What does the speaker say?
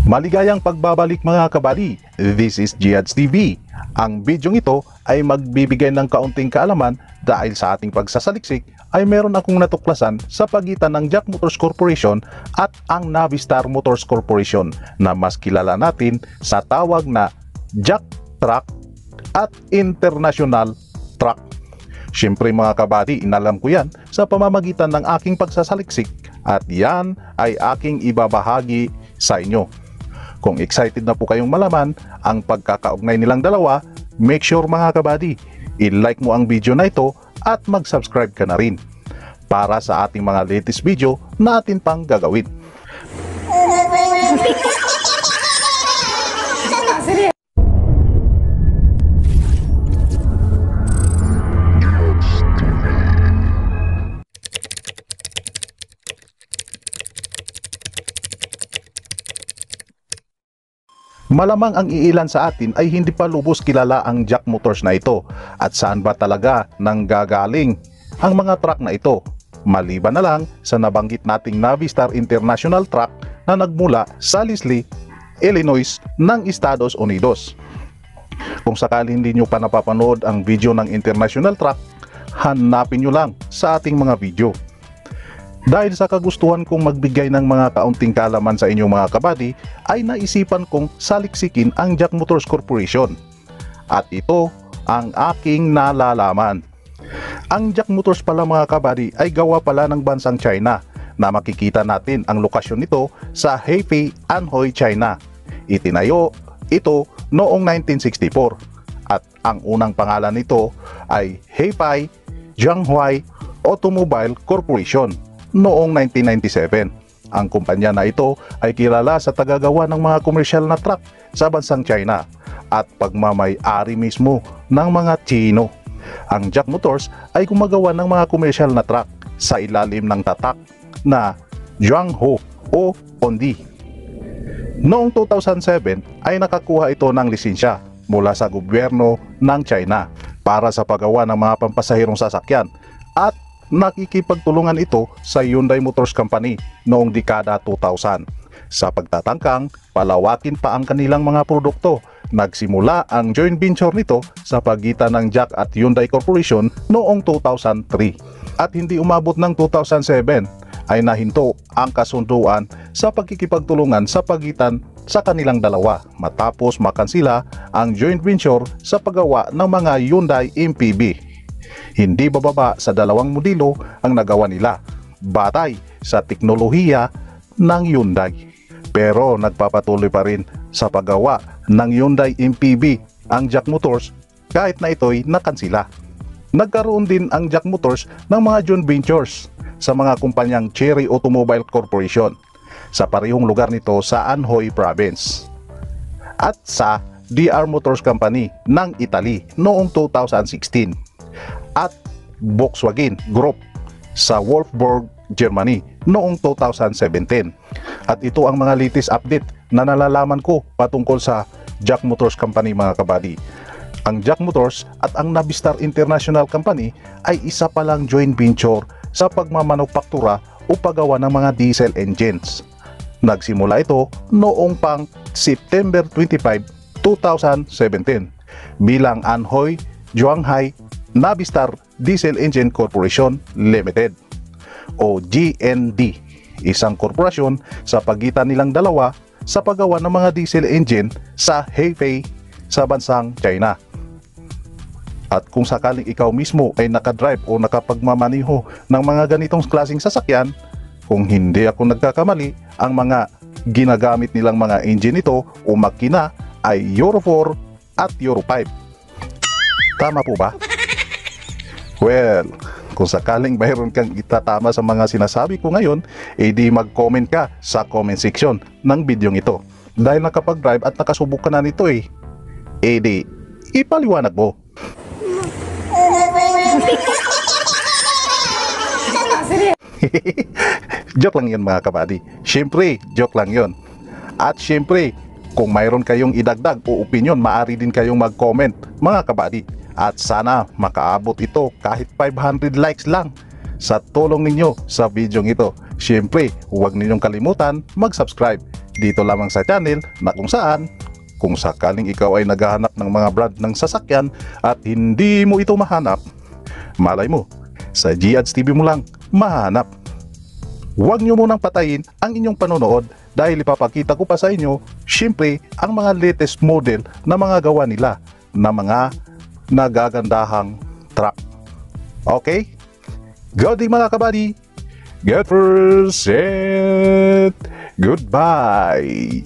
Maligayang pagbabalik mga kabady, this is Giads TV. Ang bidyong ito ay magbibigay ng kaunting kaalaman dahil sa ating pagsasaliksik ay meron akong natuklasan sa pagitan ng Jack Motors Corporation at ang Navistar Motors Corporation na mas kilala natin sa tawag na Jack Truck at International Truck. Siyempre mga kabady, inalam ko yan sa pamamagitan ng aking pagsasaliksik at yan ay aking ibabahagi sa inyo. Kung excited na po kayong malaman ang pagkakaugnay nilang dalawa, make sure mga kabady, i-like mo ang video na ito at mag-subscribe ka na rin para sa ating mga latest video na atin pang gagawin. Malamang ang iilan sa atin ay hindi pa lubos kilala ang Jack Motors na ito at saan ba talaga nanggagaling ang mga truck na ito, maliban na lang sa nabanggit nating Navistar International Truck na nagmula sa Leslie, Illinois ng Estados Unidos. Kung sakali hindi nyo pa napapanood ang video ng International Truck, hanapin nyo lang sa ating mga video. Dahil sa kagustuhan kong magbigay ng mga kaunting kaalaman sa inyong mga kabady, ay naisipan kong saliksikin ang Jack Motors Corporation. At ito ang aking nalalaman. Ang Jack Motors pala mga kabady ay gawa pala ng bansang China na makikita natin ang lokasyon nito sa Hefei, Anhui, China. Itinayo ito noong 1964 at ang unang pangalan nito ay Hefei Jianghuai Automobile Corporation noong 1997. Ang kumpanya na ito ay kilala sa tagagawa ng mga komersyal na truck sa bansang China at pagmamay-ari mismo ng mga Chino. Ang Jack Motors ay gumagawa ng mga komersyal na truck sa ilalim ng tatak na Jianghu o Ondi. Noong 2007 ay nakakuha ito ng lisensya mula sa gobyerno ng China para sa paggawa ng mga pampasahirong sasakyan at nakikipagtulungan ito sa Hyundai Motors Company noong dekada 2000. Sa pagtatangkang palawakin pa ang kanilang mga produkto, nagsimula ang joint venture nito sa pagitan ng Jack at Hyundai Corporation noong 2003. At hindi umabot ng 2007 ay nahinto ang kasunduan sa pagkikipagtulungan sa pagitan sa kanilang dalawa matapos makansila ang joint venture sa paggawa ng mga Hyundai MPV. Hindi bababa sa 2 modelo ang nagawa nila batay sa teknolohiya ng Hyundai. Pero nagpapatuloy pa rin sa paggawa ng Hyundai MPV ang Jack Motors kahit na ito'y nakansila. Nagkaroon din ang Jack Motors ng mga joint ventures sa mga kumpanyang Chery Automobile Corporation sa parehong lugar nito sa Anhui Province at sa DR Motors Company ng Italy noong 2016 at Volkswagen Group sa Wolfsburg, Germany noong 2017. At ito ang mga latest update na nalalaman ko patungkol sa Jack Motors Company mga kabady. Ang Jack Motors at ang Navistar International Company ay isa palang joint venture sa pagmamanufaktura o paggawa ng mga diesel engines. Nagsimula ito noong pang September 25, 2017 bilang Anhui Jianghuai Navistar Diesel Engine Corporation Limited o GND, isang korporasyon sa pagitan nilang dalawa sa paggawa ng mga diesel engine sa Hefei sa bansang China. At kung sakaling ikaw mismo ay nakadrive o nakapagmamaniho ng mga ganitong klaseng sasakyan, kung hindi ako nagkakamali, ang mga ginagamit nilang mga engine nito o makina ay Euro 4 at Euro 5. Tama po ba? Well, kung sakaling mayroon kang itatama sa mga sinasabi ko ngayon, edi mag-comment ka sa comment section ng bidyong ito. Dahil nakapag-drive at nakasubok ka na nito edi ipaliwanag mo. Joke lang yun mga kabady. Siyempre, joke lang yun. At siyempre, kung mayroon kayong idagdag o opinion, maaari din kayong mag-comment mga kabady. At sana makaabot ito kahit 500 likes lang sa tulong ninyo sa video ito. Siyempre, huwag ninyong kalimutan mag-subscribe dito lamang sa channel na kung sakaling ikaw ay naghahanap ng mga brand ng sasakyan at hindi mo ito mahanap, malay mo, sa G-Ads TV mo lang mahanap. Huwag nyo munang patayin ang inyong panonood dahil ipapakita ko pa sa inyo, siyempre, ang mga latest model na mga gawa nila na mga nagagandahang truck. Okay? Good day mga kabady! Get first and goodbye!